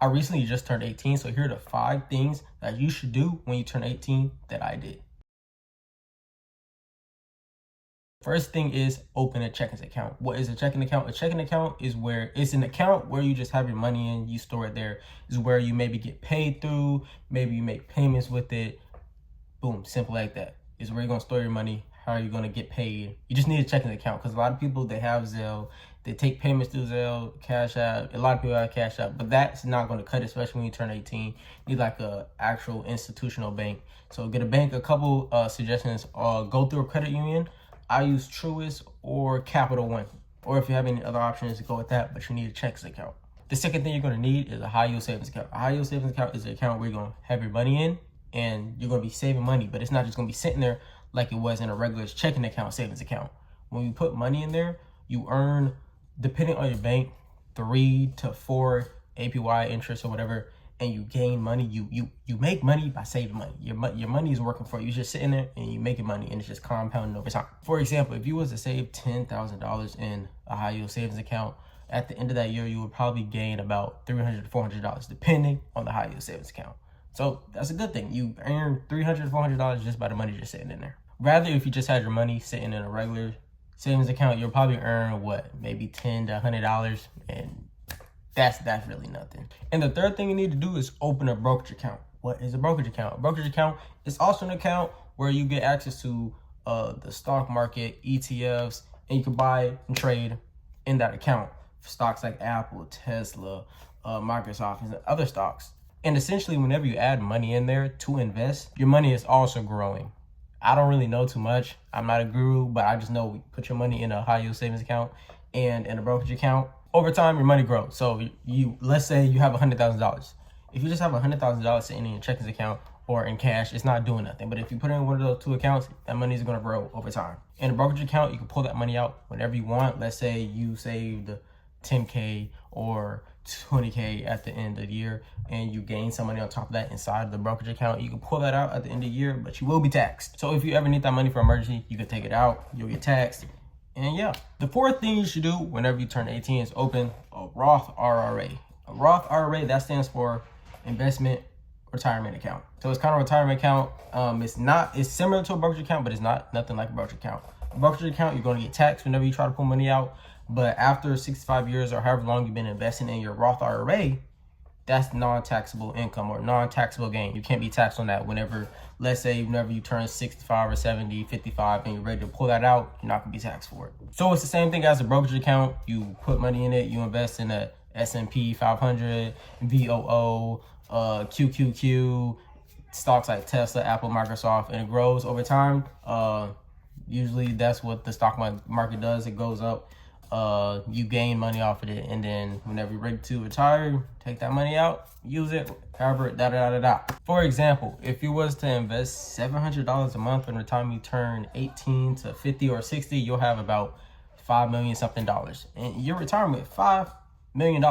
I recently just turned 18, so here are the 5 things that you should do when you turn 18 that I did. First thing is open a checking account. What is a checking account? A checking account is where it's an account where you just have your money in, you store it there. Is where you maybe get paid through, maybe you make payments with it. Boom, simple like that. Is where you're gonna store your money. How are you gonna get paid? You just need a checking account because a lot of people, they have Zelle, they take payments through Zelle, Cash App. A lot of people have Cash App, but that's not gonna cut it, especially when you turn 18. You need like a actual institutional bank. So get a bank. A couple suggestions. Go through a credit union. I use Truist or Capital One. Or if you have any other options, go with that, but you need a checking account. The second thing you're gonna need is a high yield savings account. A high yield savings account is an account where you're gonna have your money in and you're gonna be saving money, but it's not just gonna be sitting there like it was in a regular checking account, savings account. When you put money in there, you earn, depending on your bank, 3 to 4 APY interest or whatever, and you gain money. You make money by saving money. Your money is working for you. You're just sitting there and you making money, and it's just compounding over time. For example, if you was to save $10,000 in a high yield savings account, at the end of that year, you would probably gain about $300 to $400, depending on the high yield savings account. So that's a good thing. You earn $300 to $400 just by the money just sitting in there. Rather, if you just had your money sitting in a regular savings account, you'll probably earn what, maybe $10 to $100, and that's really nothing. And the third thing you need to do is open a brokerage account. What is a brokerage account? A brokerage account is also an account where you get access to the stock market, ETFs, and you can buy and trade in that account for stocks like Apple, Tesla, Microsoft, and other stocks. And essentially, whenever you add money in there to invest, your money is also growing. I don't really know too much. I'm not a guru, but I just know put your money in a high yield savings account and in a brokerage account. Over time, your money grows. So let's say you have $100,000. If you just have $100,000 sitting in your checking account or in cash, it's not doing nothing. But if you put it in one of those 2 accounts, that money is going to grow over time. In a brokerage account, you can pull that money out whenever you want. Let's say you saved 10K or 20K at the end of the year, and you gain some money on top of that inside of the brokerage account. You can pull that out at the end of the year, but you will be taxed. So if you ever need that money for emergency, you can take it out. You'll get taxed. And yeah, the fourth thing you should do whenever you turn 18 is open a Roth IRA. A Roth IRA, that stands for Investment Retirement Account. So it's kind of a retirement account. It's similar to a brokerage account, but it's nothing like a brokerage account. A brokerage account, you're going to get taxed whenever you try to pull money out. But after 65 years or however long you've been investing in your Roth IRA, that's non-taxable income or non-taxable gain. You can't be taxed on that whenever, let's say, whenever you turn 65 or 70, 55, and you're ready to pull that out, you're not gonna be taxed for it. So it's the same thing as a brokerage account. You put money in it, you invest in a S&P 500, VOO, QQQ, stocks like Tesla, Apple, Microsoft, and it grows over time. Usually that's what the stock market does. It goes up. You gain money off of it, and then whenever you're ready to retire, take that money out, use it, however, For example, if you was to invest $700 a month from the time you turn 18 to 50 or 60, you'll have about $5 million something dollars, and your retirement $5 million.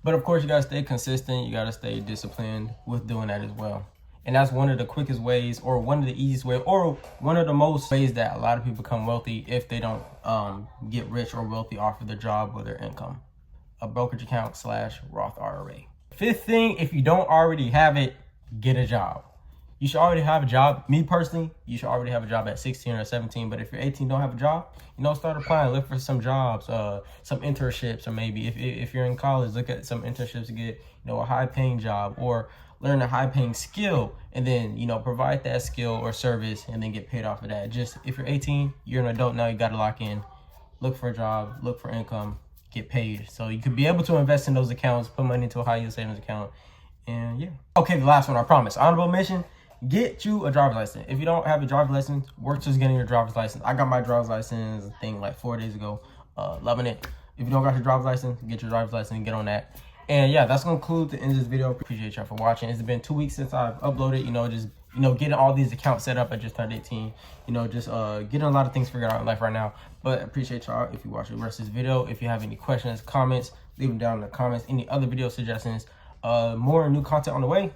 But of course, you gotta stay consistent. You gotta stay disciplined with doing that as well. And that's one of the quickest ways, or one of the easiest ways, or one of the most ways that a lot of people become wealthy if they don't get rich or wealthy off of their job or their income. A brokerage account / Roth IRA. Fifth thing, if you don't already have it, get a job. You should already have a job. Me personally, you should already have a job at 16 or 17. But if you're 18, don't have a job, start applying. Look for some jobs, some internships, or maybe if you're in college, look at some internships to get a high-paying job, or learn a high-paying skill, and then provide that skill or service, and then get paid off of that. Just if you're 18, you're an adult now. You got to lock in, look for a job, look for income, get paid, so you could be able to invest in those accounts, put money into a high-yield savings account, and yeah. Okay, the last one, I promise. Honorable mention: get you a driver's license. If you don't have a driver's license, work towards getting your driver's license. I got my driver's license, I think, like 4 days ago. Loving it. If you don't got your driver's license, get your driver's license and get on that. And yeah, that's gonna conclude the end of this video. Appreciate y'all for watching. It's been 2 weeks since I've uploaded. Just getting all these accounts set up. I just turned 18. Just getting a lot of things figured out in life right now. But appreciate y'all if you watch the rest of this video. If you have any questions, comments, leave them down in the comments. Any other video suggestions? More new content on the way.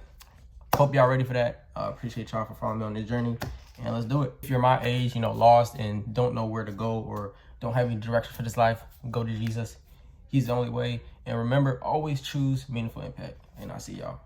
Hope y'all ready for that. Appreciate y'all for following me on this journey, and let's do it. If you're my age, lost and don't know where to go or don't have any direction for this life, go to Jesus. He's the only way. And remember, always choose meaningful impact. and I'll see y'all.